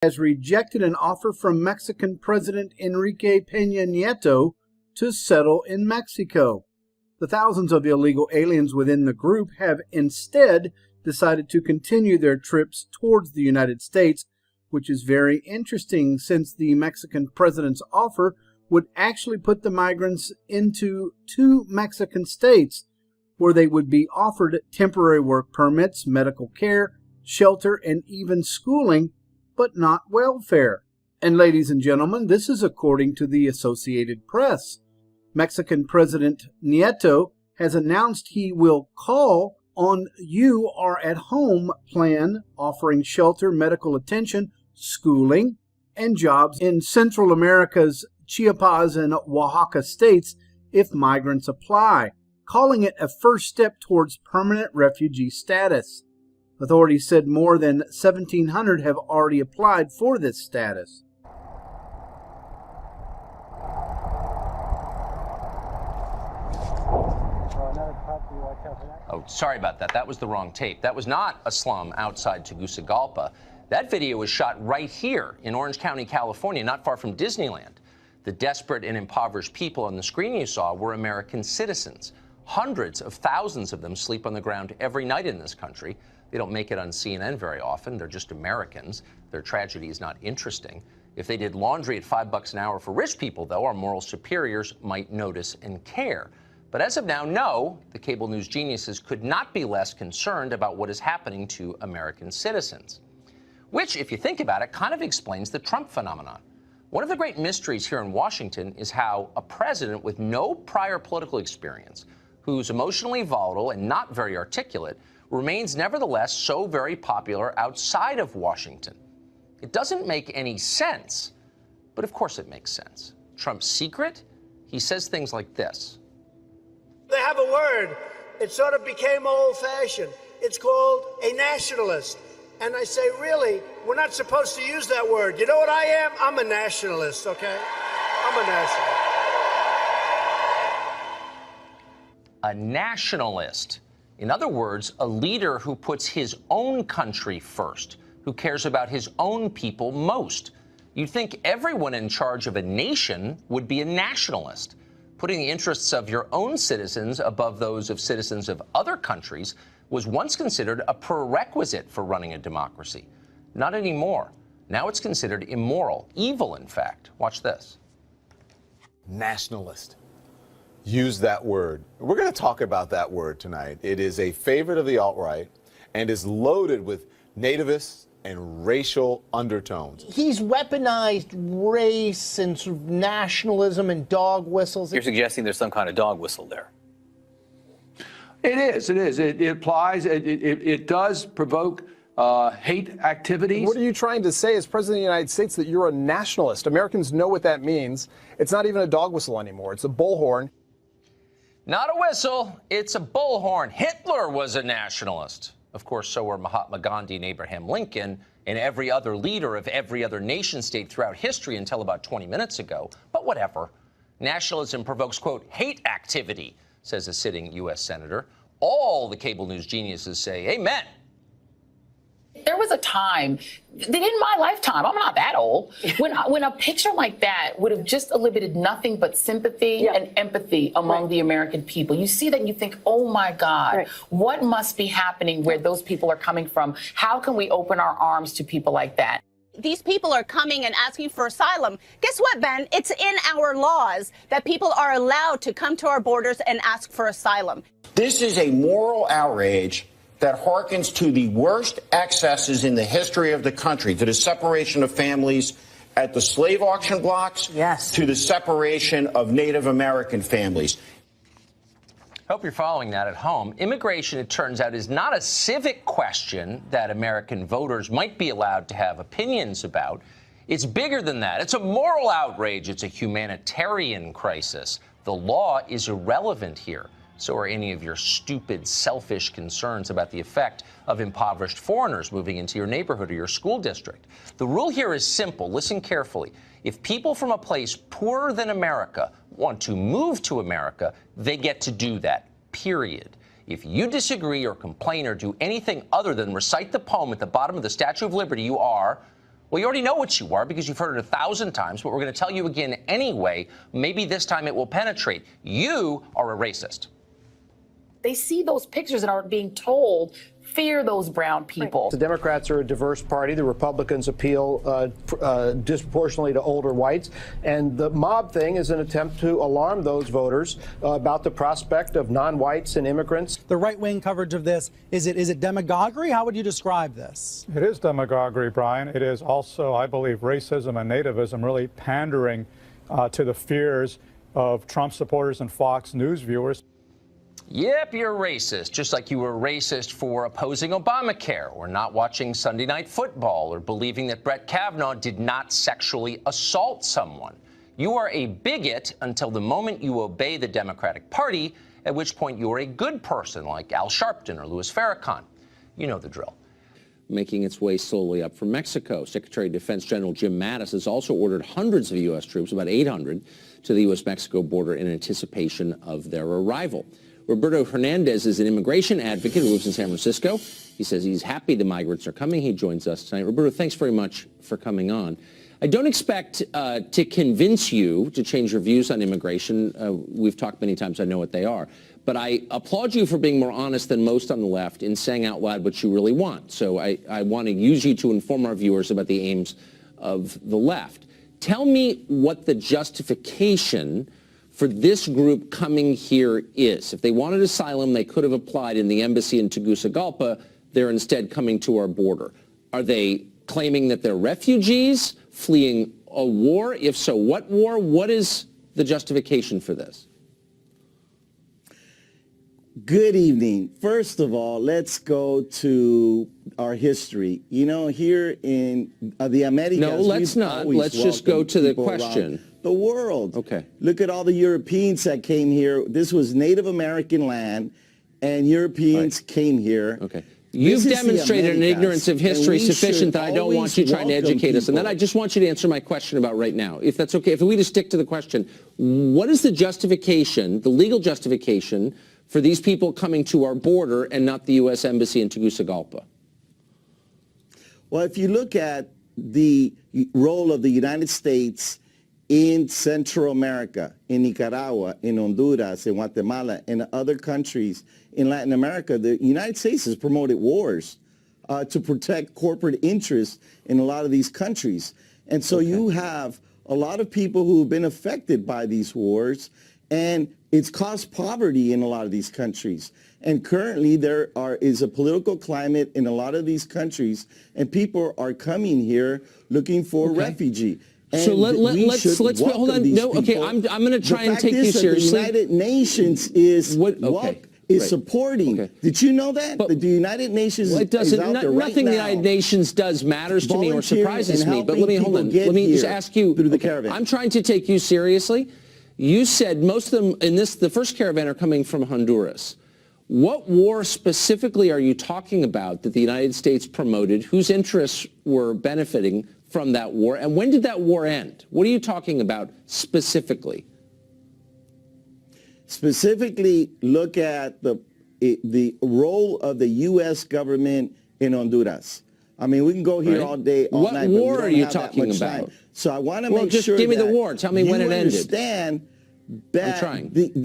has rejected an offer from Mexican President Enrique Peña Nieto to settle in Mexico. The thousands of illegal aliens within the group have instead decided to continue their trips towards the United States, which is very interesting since the Mexican president's offer would actually put the migrants into 2 Mexican states, where they would be offered temporary work permits, medical care, shelter, and even schooling, but not welfare. And ladies and gentlemen, this is according to the Associated Press. Mexican President Nieto has announced he will call on You Are at Home plan, offering shelter, medical attention, schooling, and jobs in Central America's Chiapas and Oaxaca states if migrants apply, calling it a first step towards permanent refugee status. Authorities said more than 1,700 have already applied for this status. Oh, sorry about that. That was the wrong tape. That was not a slum outside Tegucigalpa. That video was shot right here in Orange County, California, not far from Disneyland. The desperate and impoverished people on the screen you saw were American citizens. Hundreds of thousands of them sleep on the ground every night in this country. They don't make it on CNN very often. They're just Americans. Their tragedy is not interesting. If they did laundry at $5 an hour for rich people, though, our moral superiors might notice and care. But as of now, no, the cable news geniuses could not be less concerned about what is happening to American citizens. Which, if you think about it, kind of explains the Trump phenomenon. One of the great mysteries here in Washington is how a president with no prior political experience, who's emotionally volatile and not very articulate, remains nevertheless so very popular outside of Washington. It doesn't make any sense, but of course it makes sense. Trump's secret? He says things like this. They have a word. It sort of became old-fashioned. It's called a nationalist. And I say, really, we're not supposed to use that word. You know what I am? I'm a nationalist, okay? I'm a nationalist. A nationalist. In other words, a leader who puts his own country first, who cares about his own people most. You'd think everyone in charge of a nation would be a nationalist. Putting the interests of your own citizens above those of citizens of other countries was once considered a prerequisite for running a democracy. Not anymore. Now it's considered immoral, evil, in fact. Watch this. Nationalist. Use that word. We're going to talk about that word tonight. It is a favorite of the alt-right and is loaded with nativist and racial undertones. He's weaponized race and sort of nationalism and dog whistles. You're suggesting there's some kind of dog whistle there. It is. It applies. It does provoke hate activities. What are you trying to say as President of the United States, that you're a nationalist? Americans know what that means. It's not even a dog whistle anymore. It's a bullhorn. Not a whistle. It's a bullhorn. Hitler was a nationalist. Of course, so were Mahatma Gandhi and Abraham Lincoln and every other leader of every other nation state throughout history until about 20 minutes ago. But whatever. Nationalism provokes, quote, hate activity, says a sitting U.S. senator. All the cable news geniuses say amen. There was a time, in my lifetime, I'm not that old, when a picture like that would have just elicited nothing but sympathy and empathy among the American people. You see that and you think, oh my God, what must be happening where those people are coming from? How can we open our arms to people like that? These people are coming and asking for asylum. Guess what, Ben? It's in our laws that people are allowed to come to our borders and ask for asylum. This is a moral outrage that harkens to the worst excesses in the history of the country, to the separation of families at the slave auction blocks, to the separation of Native American families. Hope you're following that at home. Immigration, it turns out, is not a civic question that American voters might be allowed to have opinions about. It's bigger than that. It's a moral outrage. It's a humanitarian crisis. The law is irrelevant here. So are any of your stupid, selfish concerns about the effect of impoverished foreigners moving into your neighborhood or your school district. The rule here is simple. Listen carefully. If people from a place poorer than America want to move to America, they get to do that, period. If you disagree or complain or do anything other than recite the poem at the bottom of the Statue of Liberty, you are, Well, you already know what you are because you've heard it 1,000 times, but we're going to tell you again anyway. Maybe this time it will penetrate. You are a racist. They see those pictures and are being told, fear those brown people. The Democrats are a diverse party. The Republicans appeal disproportionately to older whites. And the mob thing is an attempt to alarm those voters about the prospect of non-whites and immigrants. The right-wing coverage of this, is it demagoguery? How would you describe this? It is demagoguery, Brian. It is also, I believe, racism and nativism, really pandering to the fears of Trump supporters and Fox News viewers. Yep, you're racist, just like you were racist for opposing Obamacare or not watching Sunday Night Football or believing that Brett Kavanaugh did not sexually assault someone. You are a bigot until the moment you obey the Democratic Party, at which point you're a good person like Al Sharpton or Louis Farrakhan. You know the drill. Making its way slowly up from Mexico. Secretary of Defense General Jim Mattis has also ordered hundreds of U.S. troops, about 800, to the U.S.-Mexico border in anticipation of their arrival. Roberto Hernandez is an immigration advocate who lives in San Francisco. He says he's happy the migrants are coming. He joins us tonight. Roberto, thanks very much for coming on. I don't expect to convince you to change your views on immigration. We've talked many times. I know what they are. But I applaud you for being more honest than most on the left in saying out loud what you really want. So I want to use you to inform our viewers about the aims of the left. Tell me what the justification for this group coming here is. If they wanted asylum, they could have applied in the embassy in Tegucigalpa. They're instead coming to our border. Are they claiming that they're refugees, fleeing a war? If so, what war? What is the justification for this? Good evening. First of all, let's go to our history. You know, here in the Americas... No, let's not. Let's just go to the question. The world. Okay. Look at all the Europeans that came here. This was Native American land, and Europeans came here. Okay. You've demonstrated an ignorance of history sufficient that I don't want you trying to educate us. And then I just want you to answer my question about right now, if that's okay. If we just stick to the question, what is the justification, the legal justification, for these people coming to our border and not the U.S. Embassy in Tegucigalpa? Well, if you look at the role of the United States in Central America, in Nicaragua, in Honduras, in Guatemala, and other countries in Latin America, the United States has promoted wars to protect corporate interests in a lot of these countries. And so you have a lot of people who have been affected by these wars, and it's caused poverty in a lot of these countries. And currently there is a political climate in a lot of these countries, and people are coming here looking for refugee. And so let's hold on. No, okay, I'm going to try and take you seriously. The United Nations is supporting. Okay. Did you know that? The United Nations it doesn't, is out there nothing right the now. United Nations does matters to me or surprises me. But let me hold on. Let me just ask you. Through the caravan. I'm trying to take you seriously. You said most of them in the first caravan are coming from Honduras. What war specifically are you talking about that the United States promoted? Whose interests were benefiting from that war? And when did that war end? What are you talking about specifically? Specifically, look at the role of the U.S. government in Honduras. I mean, we can go here all day, all night. What war are you talking about? Time. So I want to make just sure give me that the war. Tell me when it ended. Understand that, I'm trying.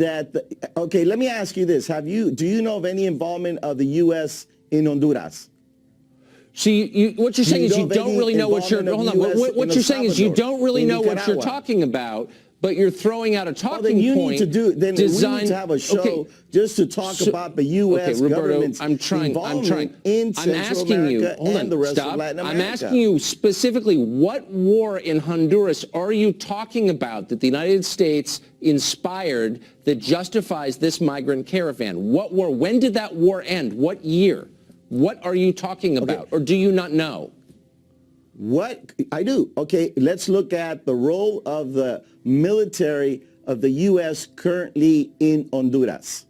Okay, let me ask you this. Do you know of any involvement of the U.S. in Honduras? See, what you're saying is you don't really know what you're. Hold on. What you're saying is you don't really know what you're talking about, but you're throwing out a talking point. We need to have a show just to talk about the U.S. government's involvement in Central America and the rest of Latin America. I'm asking you specifically, what war in Honduras are you talking about that the United States inspired that justifies this migrant caravan? What war? When did that war end? What year? What are you talking about? Or do you not know? What I do. Okay, let's look at the role of the military of the U.S. currently in Honduras.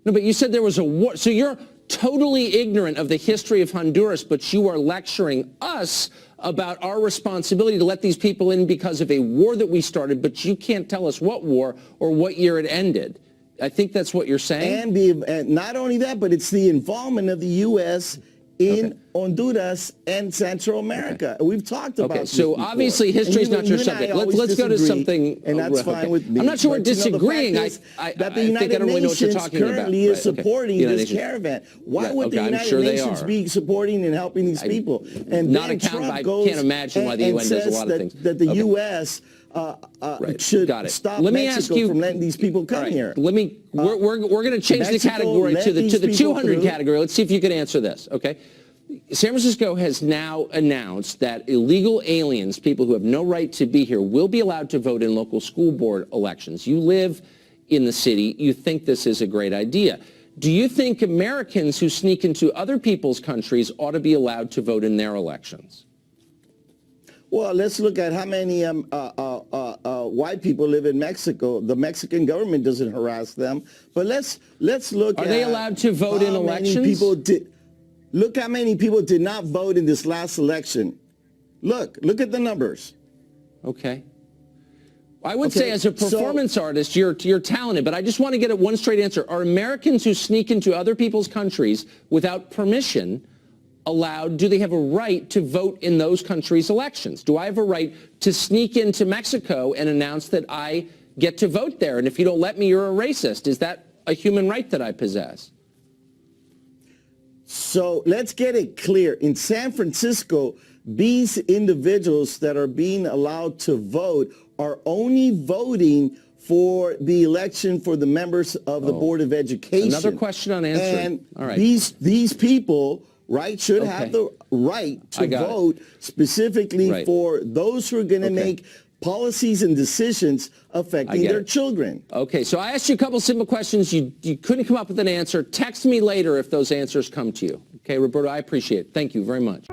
No, but you said there was a war. So you're totally ignorant of the history of Honduras, but you are lecturing us about our responsibility to let these people in because of a war that we started, but you can't tell us what war or what year it ended. I think that's what you're saying. And not only that, but it's the involvement of the U.S. in Honduras and Central America. We've talked about this so before. obviously history is not your subject. Let's go to something. And that's fine with me. I'm not sure we're But, disagreeing. the fact is that the I think United I don't really know what you're Nations talking about. currently is supporting this Nations. caravan. Why would the I'm United sure Nations be supporting and helping these people? And not then account- Trump I goes can't imagine why the and UN does a says lot of things. that the U.S. should stop Mexico from letting these people come here. We're going to change the category to the 200 category. Let's see if you can answer this. Okay. San Francisco has now announced that illegal aliens, people who have no right to be here, will be allowed to vote in local school board elections. You live in the city. You think this is a great idea. Do you think Americans who sneak into other people's countries ought to be allowed to vote in their elections? Well, let's look at how many white people live in Mexico. The Mexican government doesn't harass them. But let's look at... Are they allowed to vote in elections? Look how many people did not vote in this last election. Look at the numbers. Okay. I would say as a performance artist, you're talented, but I just want to get at one straight answer. Are Americans who sneak into other people's countries without permission allowed, do they have a right to vote in those countries' elections? Do I have a right to sneak into Mexico and announce that I get to vote there? And if you don't let me, you're a racist. Is that a human right that I possess? So let's get it clear. In San Francisco, these individuals that are being allowed to vote are only voting for the election for the members of the Board of Education. Another question unanswered. And all right. these people, right, should have the right to vote specifically for those who are going to make policies and decisions affecting their children. Okay, so I asked you a couple simple questions. You couldn't come up with an answer. Text me later if those answers come to you. Okay, Roberto, I appreciate it. Thank you very much.